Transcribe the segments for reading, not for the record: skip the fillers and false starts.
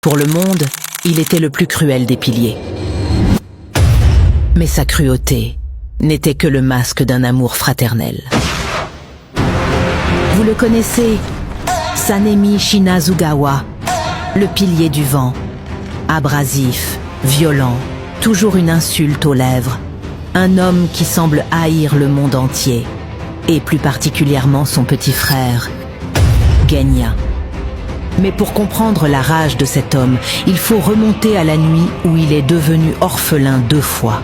Pour le monde, il était le plus cruel des piliers. Mais sa cruauté n'était que le masque d'un amour fraternel. Vous le connaissez, Sanemi Shinazugawa, le pilier du vent. Abrasif, violent, toujours une insulte aux lèvres. Un homme qui semble haïr le monde entier, et plus particulièrement son petit frère, Genya. Mais pour comprendre la rage de cet homme, il faut remonter à la nuit où il est devenu orphelin 2 fois.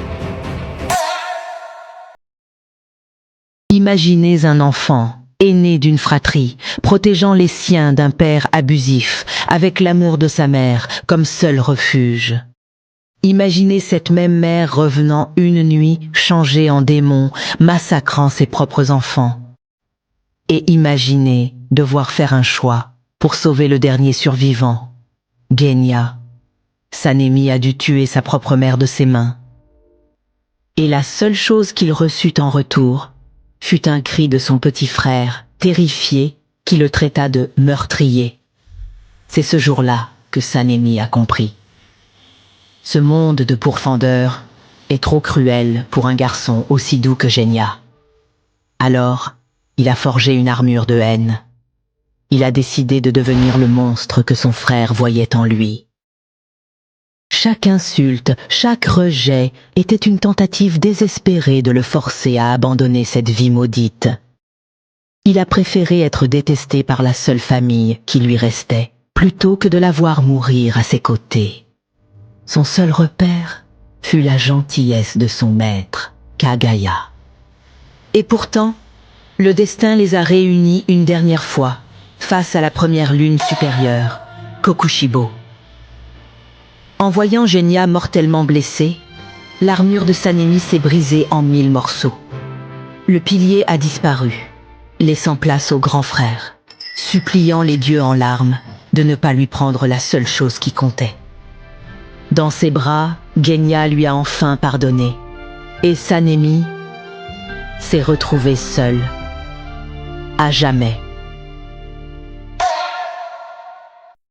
Imaginez un enfant, aîné d'une fratrie, protégeant les siens d'un père abusif, avec l'amour de sa mère comme seul refuge. Imaginez cette même mère revenant une nuit, changée en démon, massacrant ses propres enfants. Et imaginez devoir faire un choix pour sauver le dernier survivant, Genya. Sanemi a dû tuer sa propre mère de ses mains. Et la seule chose qu'il reçut en retour fut un cri de son petit frère, terrifié, qui le traita de meurtrier. C'est ce jour-là que Sanemi a compris. Ce monde de pourfendeurs est trop cruel pour un garçon aussi doux que Genya. Alors, il a forgé une armure de haine. Il a décidé de devenir le monstre que son frère voyait en lui. Chaque insulte, chaque rejet était une tentative désespérée de le forcer à abandonner cette vie maudite. Il a préféré être détesté par la seule famille qui lui restait, plutôt que de la voir mourir à ses côtés. Son seul repère fut la gentillesse de son maître, Kagaya. Et pourtant, le destin les a réunis une dernière fois, face à la première lune supérieure, Kokushibo. En voyant Genya mortellement blessé, l'armure de Sanemi s'est brisée en 1000 morceaux. Le pilier a disparu, laissant place au grand frère, suppliant les dieux en larmes de ne pas lui prendre la seule chose qui comptait. Dans ses bras, Genya lui a enfin pardonné, et Sanemi s'est retrouvé seul, à jamais.